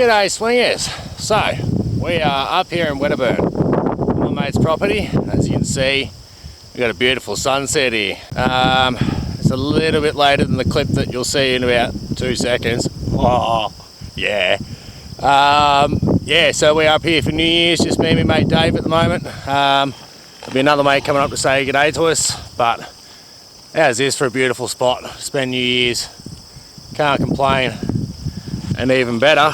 G'day swingers. So we are up here in Wedderburn, my mate's property. As you can see, we've got a beautiful sunset here. It's a little bit later than the clip that you'll see in about 2 seconds. Oh yeah. Yeah, so we're up here for New Year's, just me and my mate Dave at the moment. There'll be another mate coming up to say g'day to us, but as is for a beautiful spot to spend New Year's. Can't complain. And even better,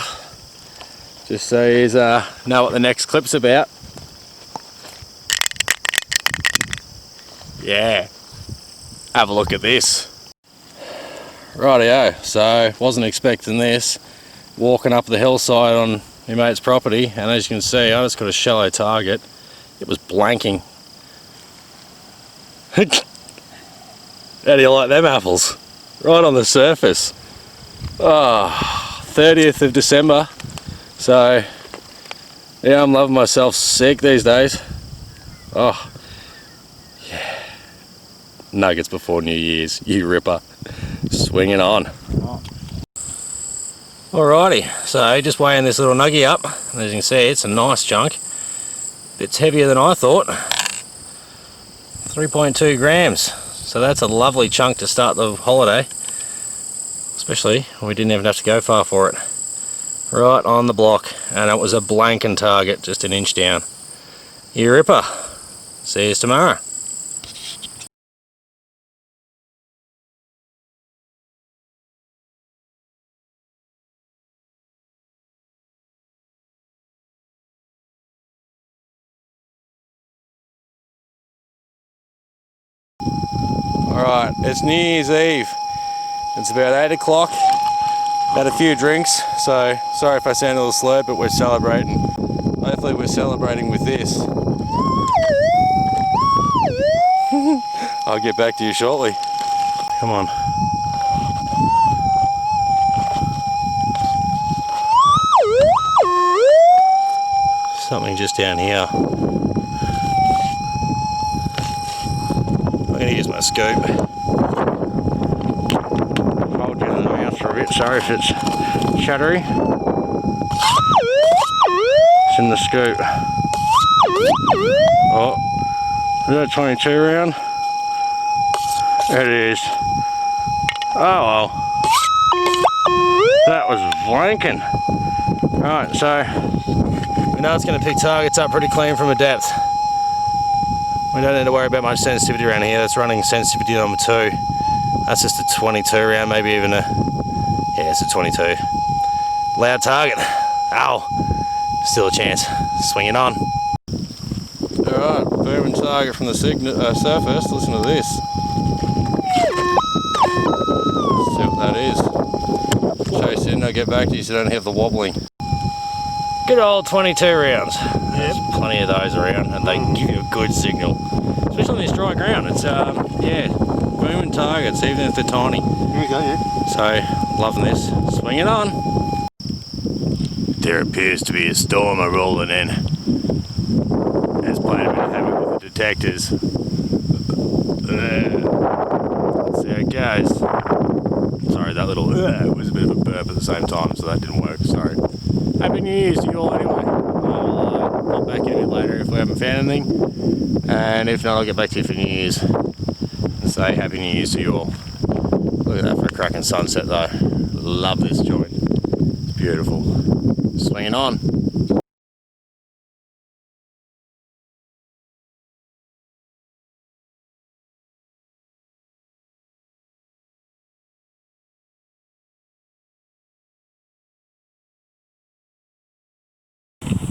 just so you know what the next clip's about. Yeah, have a look at this. Rightio, so wasn't expecting this. Walking up the hillside on my mate's property, and as you can see, I just got a shallow target. It was blanking. How do you like them apples? Right on the surface. Oh. 30th of December, so yeah, I'm loving myself sick these days. Oh yeah, nuggets before New Year's, you ripper. Swinging on. Alrighty, so just weighing this little nugget up, and as you can see, it's a nice chunk. It's heavier than I thought. 3.2 grams, so that's a lovely chunk to start the holiday. Especially when we didn't even have to go far for it. Right on the block, and it was a blanking target, just an inch down. You ripper. See you tomorrow. Alright, it's New Year's Eve. It's about 8 o'clock, had a few drinks, so sorry if I sound a little slurred, but we're celebrating. Hopefully we're celebrating with this. I'll get back to you shortly. Come on. Something just down here. I'm going to use my scoop. For a bit, sorry if it's chattery. It's in the scoop. Oh, is that 22 round? It is. Oh well. That was blanking. Right, so we know it's going to pick targets up pretty clean from a depth. We don't need to worry about much sensitivity around here. That's running sensitivity number 2. That's just a 22 round, maybe even a... Yeah, it's a 22. Loud target. Ow. Still a chance. Swinging on. Alright, booming target from the surface. Listen to this. Let's see what that is. Chase in, I'll get back to you so you don't have the wobbling. Good old 22 rounds. Yep. There's plenty of those around, and they give you a good signal. Especially on this dry ground. It's, yeah, booming targets, even if they're tiny. Here we go, yeah. So, loving this. Swinging on. There appears to be a storm rolling in. It's playing a bit of havoc with the detectors. Let's see how it goes. Sorry, that little was a bit of a burp at the same time, so that didn't work. Sorry. Happy New Year's to you all anyway. I'll pop back in a bit later if we haven't found anything. And if not, I'll get back to you for New Year's. And say Happy New Year's to you all. Look at that for a cracking sunset though. Love this joint. It's beautiful. Swinging on.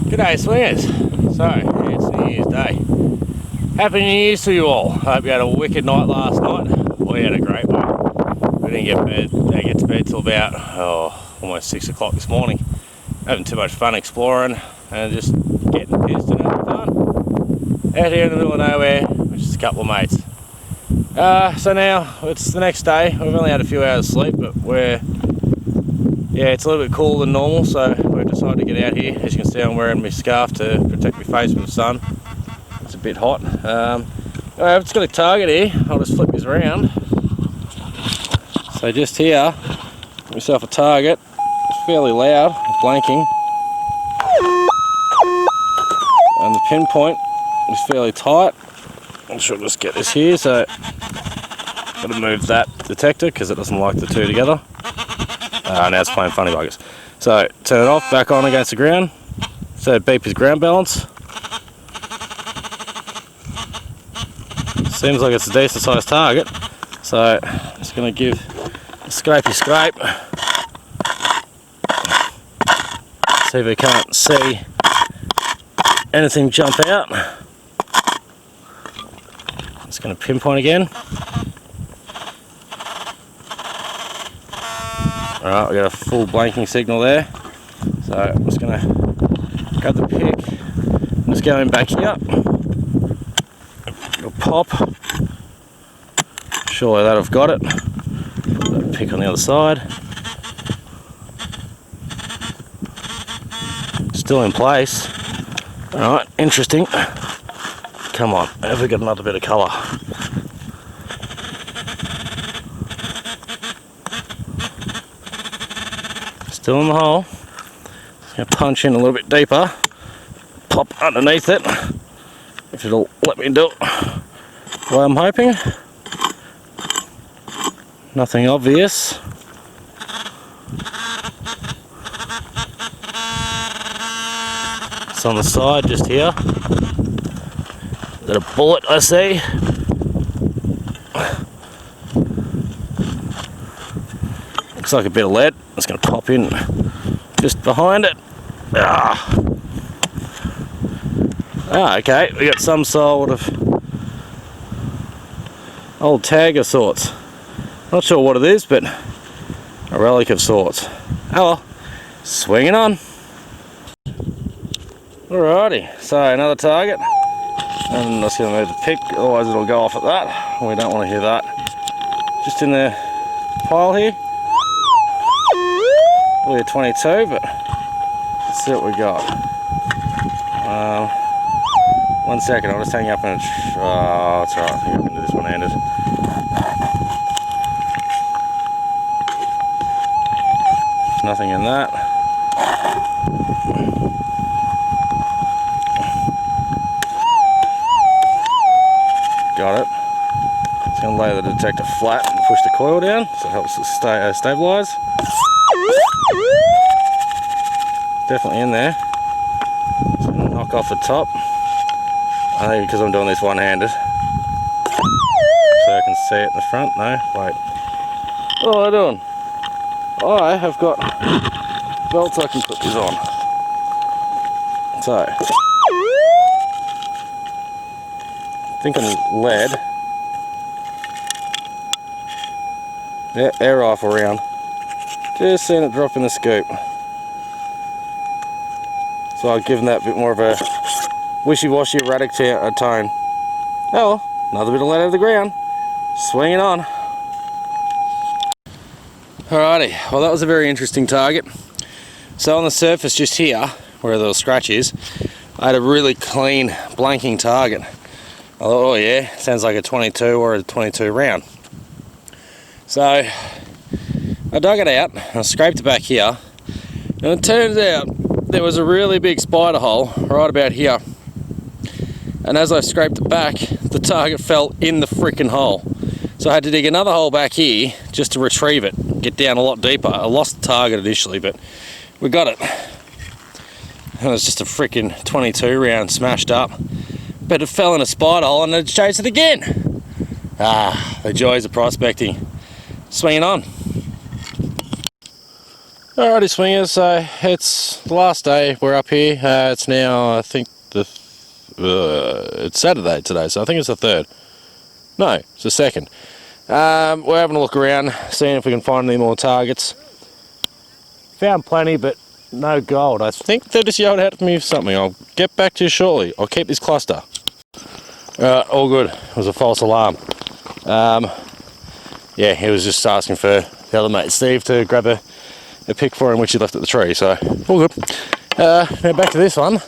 G'day swingers. So, it's New Year's Day. Happy New Year's to you all. Hope you had a wicked night last night. We had a great one. We didn't get to bed till about almost 6 o'clock this morning. Having too much fun exploring and just getting pissed and having fun. Out here in the middle of nowhere with just a couple of mates. So now it's the next day. We've only had a few hours sleep, but it's a little bit cooler than normal, so we've decided to get out here. As you can see, I'm wearing my scarf to protect my face from the sun. It's a bit hot. I've just got a target here. I'll just flip this around. So just here, got myself a target. It's fairly loud. blanking. And the pinpoint is fairly tight. I should just get this here, so got to move that detector because it doesn't like the two together. Now it's playing funny buggers. So turn it off, back on against the ground. So beep his ground balance. Seems like it's a decent sized target. So I'm just going to give a scrapey scrape. See if we can't see anything jump out. Just going to pinpoint again. Alright, we got a full blanking signal there. So I'm just going to grab the pick and just go in back here. It'll pop. Surely that I've got it. Put that pick on the other side. Still in place. Alright, interesting. Come on, have we got another bit of colour? Still in the hole. Just going to punch in a little bit deeper. Pop underneath it. If it'll let me do it the way I'm hoping. Nothing obvious. It's on the side just here. Is that a bullet I see? Looks like a bit of lead. It's going to pop in just behind it. Okay, we got some sort of old tag of sorts. Not sure what it is, but a relic of sorts. Oh well, swinging on. Alrighty, so another target. And I'm just going to move the pick, otherwise it'll go off at that. We don't want to hear that. Just in the pile here. We're 22, but let's see what we got. 1 second, I'll just hang up and oh, it's alright, I think I can do this one-handed. There's nothing in that. Got it. Just going to lay the detector flat and push the coil down so it helps it stay stabilise. Definitely in there. Just going to knock off the top. I think because I'm doing this one-handed. So I can see it in the front. No, wait. What am I doing? I have got belts I can put these on. So, thinking lead. Yeah, air rifle round. Just seen it drop in the scoop. So I've given that a bit more of a wishy-washy erratic tone. Oh well, another bit of lead out of the ground. Swinging on. Alrighty, well that was a very interesting target. So on the surface just here, where the little scratch is, I had a really clean blanking target. I thought, oh yeah, sounds like a 22 or a 22 round. So I dug it out and I scraped it back here, and it turns out there was a really big spider hole right about here. And as I scraped it back, the target fell in the freaking hole. So I had to dig another hole back here just to retrieve it, get down a lot deeper. I lost the target initially, but we got it. And it was just a freaking 22 round smashed up. But it fell in a spider hole and it chased it again. Ah, the joys of prospecting. Swinging on. Alrighty swingers, so it's the last day, we're up here. It's now, I think, it's Saturday today, so I think it's the 3rd. No, it's the 2nd. We're having a look around, seeing if we can find any more targets. Found plenty, but no gold. I think they just yelled out at me for something. I'll get back to you shortly. I'll keep this cluster. All good. It was a false alarm. Yeah, he was just asking for the other mate, Steve, to grab a pick for him, which he left at the tree, so all good. Now back to this one.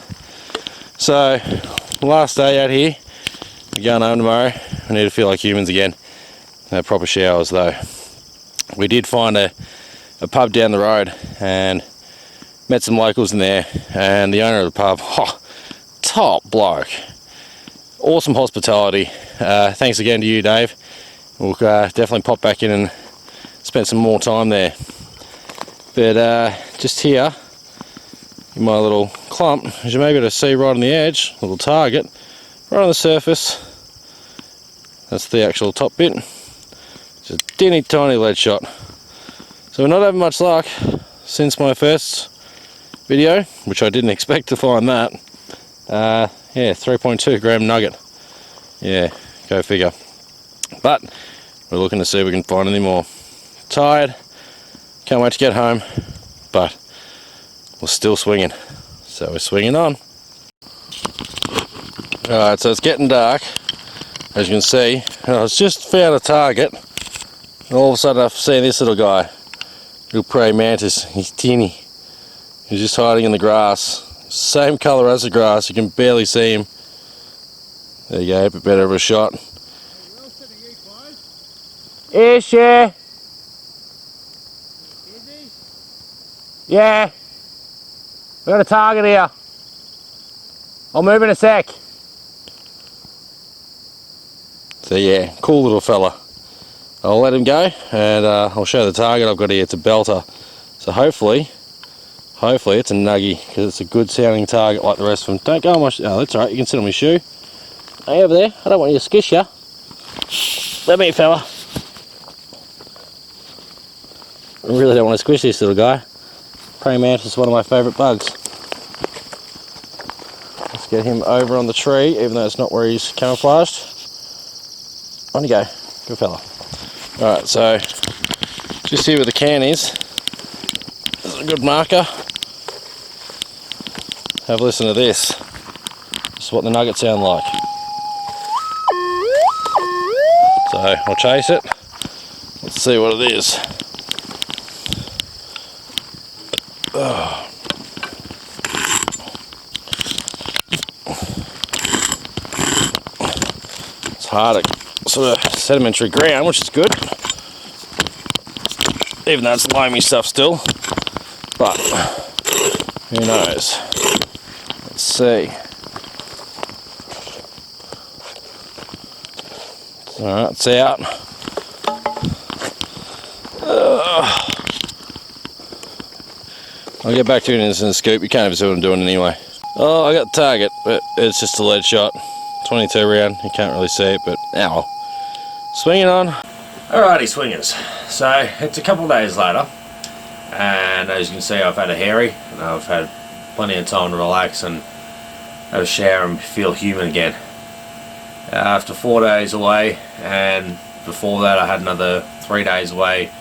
So, last day out here. We're going home tomorrow. We need to feel like humans again. No proper showers, though. We did find a pub down the road, and met some locals in there, and the owner of the pub, top bloke, awesome hospitality. Thanks again to you, Dave. We'll definitely pop back in and spend some more time there. But just here in my little clump, as you may be able to see right on the edge, little target right on the surface. That's the actual top bit. It's a tiny lead shot. So we're not having much luck since my first video, which I didn't expect to find that. Yeah, 3.2 gram nugget. Yeah, go figure. But we're looking to see if we can find any more. Tired, can't wait to get home, but we're still swinging. So we're swinging on. Alright, so it's getting dark, as you can see, and I was just found a target, and all of a sudden I've seen this little guy, little praying mantis. He's teeny. He's just hiding in the grass. Same colour as the grass, you can barely see him. There you go, a bit better of a shot. Ish, yeah. Yeah. We got a target here. I'll move in a sec. So yeah, cool little fella. I'll let him go, and I'll show the target I've got here. It's a belter. So hopefully it's a nuggie, because it's a good sounding target like the rest of them. Don't go on my oh, that's alright, you can sit on my shoe. Hey, over there, I don't want you to skish ya. Let me, fella. I really don't want to squish this little guy. Praying mantis is one of my favourite bugs. Let's get him over on the tree, even though it's not where he's camouflaged. On you go, good fella. Alright, so just here where the can is, there's a good marker. Have a listen to this. This is what the nuggets sound like. So I'll chase it. Let's see what it is. Oh. It's hard to sort of sedimentary ground, which is good. Even though it's limey stuff still. But who knows? Let's see. Alright, it's out. I'll get back to it in a scoop. You can't even see what I'm doing anyway. Oh, I got the target, but it's just a lead shot. 22 round, you can't really see it, but ow. Swinging on. Alrighty, swingers. So it's a couple of days later, and as you can see, I've had a hairy, and I've had plenty of time to relax and have a shower and feel human again. After 4 days away, and before that I had another 3 days away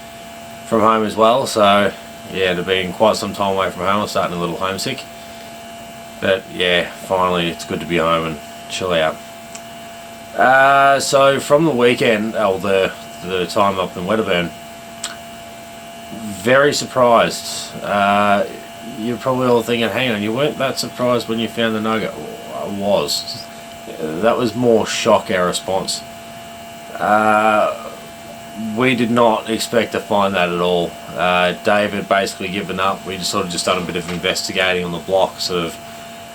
from home as well, so yeah, to being quite some time away from home, I'm starting a little homesick. But yeah, finally it's good to be home and chill out. So from the weekend, or the time up in Wedderburn, very surprised. You're probably all thinking, hang on, you weren't that surprised when you found the nugget? I was. That was more shock, our response. We did not expect to find that at all. Dave had basically given up. We just sort of done a bit of investigating on the block, sort of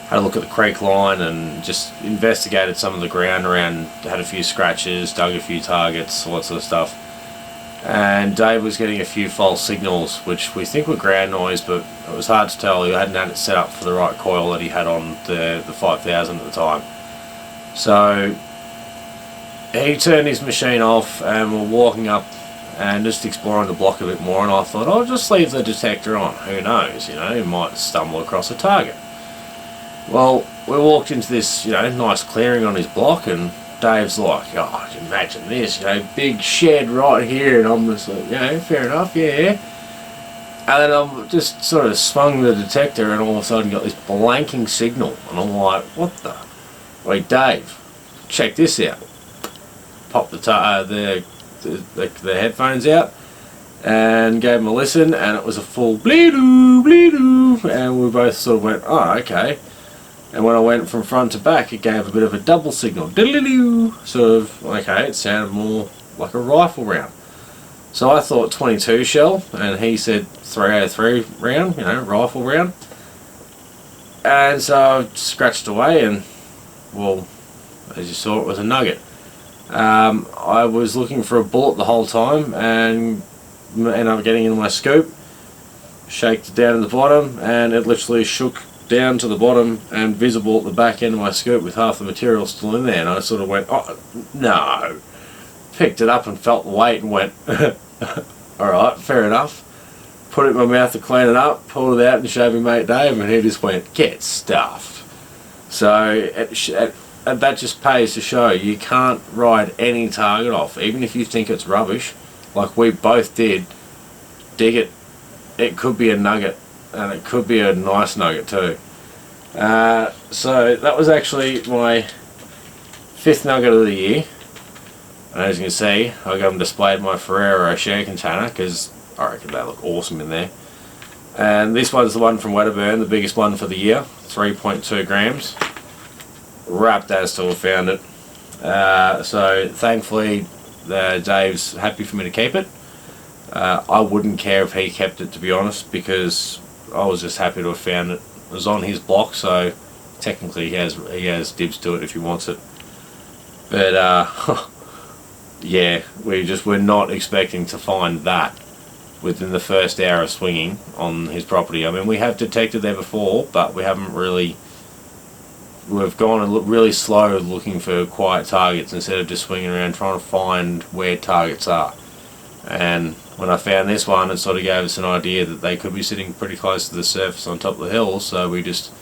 had a look at the creek line and just investigated some of the ground around, had a few scratches, dug a few targets, all that sort of stuff. And Dave was getting a few false signals, which we think were ground noise, but it was hard to tell. He hadn't had it set up for the right coil that he had on the 5000 at the time. So he turned his machine off, and we're walking up and just exploring the block a bit more, and I thought, I'll just leave the detector on. Who knows, you know, he might stumble across a target. Well, we walked into this, you know, nice clearing on his block, and Dave's like, oh, imagine this, you know, big shed right here, and I'm just like, yeah, fair enough, yeah. And then I just sort of swung the detector, and all of a sudden got this blanking signal, and I'm like, what the? Wait, Dave, check this out. Popped the headphones out and gave them a listen, and it was a full bleedoo, bleedoo, and we both sort of went, oh, okay. And when I went from front to back, it gave a bit of a double signal, diddle-doo, sort of, okay, it sounded more like a rifle round. So I thought 22 shell, and he said 303 round, you know, rifle round. And so I scratched away, and well, as you saw, it was a nugget. I was looking for a bullet the whole time, and ended up getting in my scoop, shaked it down to the bottom, and it literally shook down to the bottom and visible at the back end of my scoop with half the material still in there. And I sort of went, oh no, picked it up and felt the weight and went alright, fair enough. Put it in my mouth to clean it up, pulled it out and showed my mate Dave, and he just went, get stuffed. So that just pays to show you can't ride any target off, even if you think it's rubbish, like we both did. Dig it. It could be a nugget, and it could be a nice nugget too. So that was actually my 5th nugget of the year. And as you can see, I got them displayed in my Ferrero share container because I reckon they look awesome in there. And this one's the one from Wedderburn, the biggest one for the year, 3.2 grams. Wrapped as to have found it. So thankfully Dave's happy for me to keep it. I wouldn't care if he kept it, to be honest, because I was just happy to have found it. It was on his block, so technically he has dibs to it if he wants it. But yeah, we're not expecting to find that within the first hour of swinging on his property. I mean, we have detected there before, but we haven't really. We've gone really slow looking for quiet targets instead of just swinging around trying to find where targets are. And when I found this one, it sort of gave us an idea that they could be sitting pretty close to the surface on top of the hill, so we just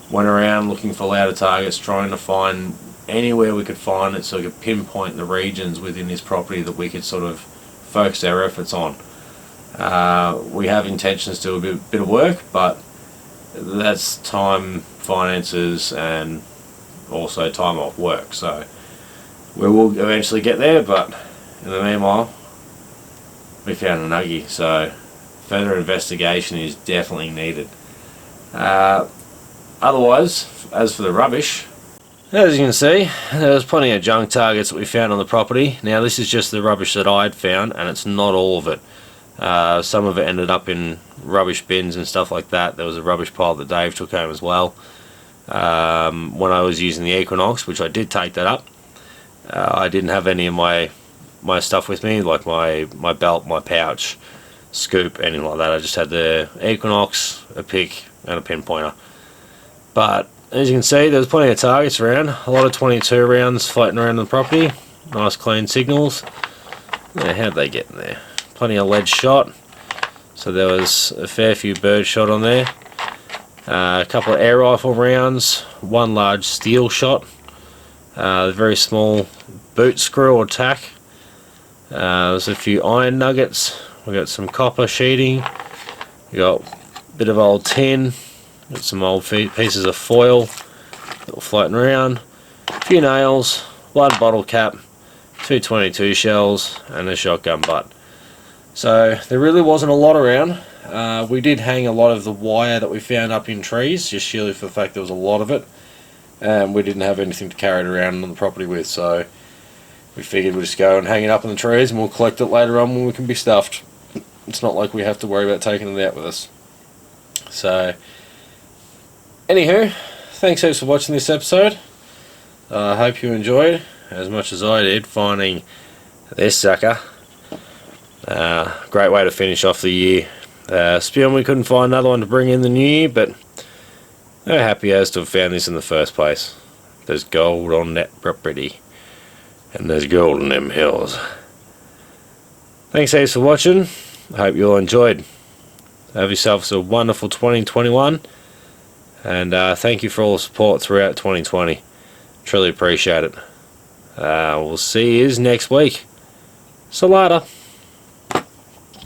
went around looking for louder targets, trying to find anywhere we could find it so we could pinpoint the regions within his property that we could sort of focus our efforts on. We have intentions to do a bit of work, but that's time, finances, and also time off work, so we will eventually get there. But in the meanwhile, we found a nuggie, so further investigation is definitely needed. Otherwise, as for the rubbish, as you can see, there was plenty of junk targets that we found on the property. Now this is just the rubbish that I'd found, and it's not all of it. Some of it ended up in rubbish bins and stuff like that. There was a rubbish pile that Dave took home as well. When I was using the Equinox, which I did take that up, I didn't have any of my stuff with me, like my belt, my pouch, scoop, anything like that. I just had the Equinox, a pick, and a pinpointer. But as you can see, there's plenty of targets around. A lot of 22 rounds floating around the property. Nice clean signals. Yeah, how'd they get in there? Plenty of lead shot. So there was a fair few bird shot on there. A couple of air rifle rounds. One large steel shot. A very small boot screw or tack. There's a few iron nuggets. We got some copper sheeting. We got a bit of old tin. Got some old pieces of foil that were floating around. A few nails. One bottle cap. 2 22 shells and a shotgun butt. So there really wasn't a lot around. We did hang a lot of the wire that we found up in trees, just purely for the fact there was a lot of it, and we didn't have anything to carry it around on the property with, so we figured we'd just go and hang it up in the trees and we'll collect it later on when we can be stuffed. It's not like we have to worry about taking it out with us. So anywho, thanks heaps for watching this episode. I hope you enjoyed as much as I did finding this sucker. Great way to finish off the year. Spion, we couldn't find another one to bring in the new year, but we're happy as to have found this in the first place. There's gold on that property, and there's gold in them hills. Thanks heaps for watching. I hope you all enjoyed. Have yourselves a wonderful 2021, and thank you for all the support throughout 2020. Truly appreciate it. We'll see you next week. So later.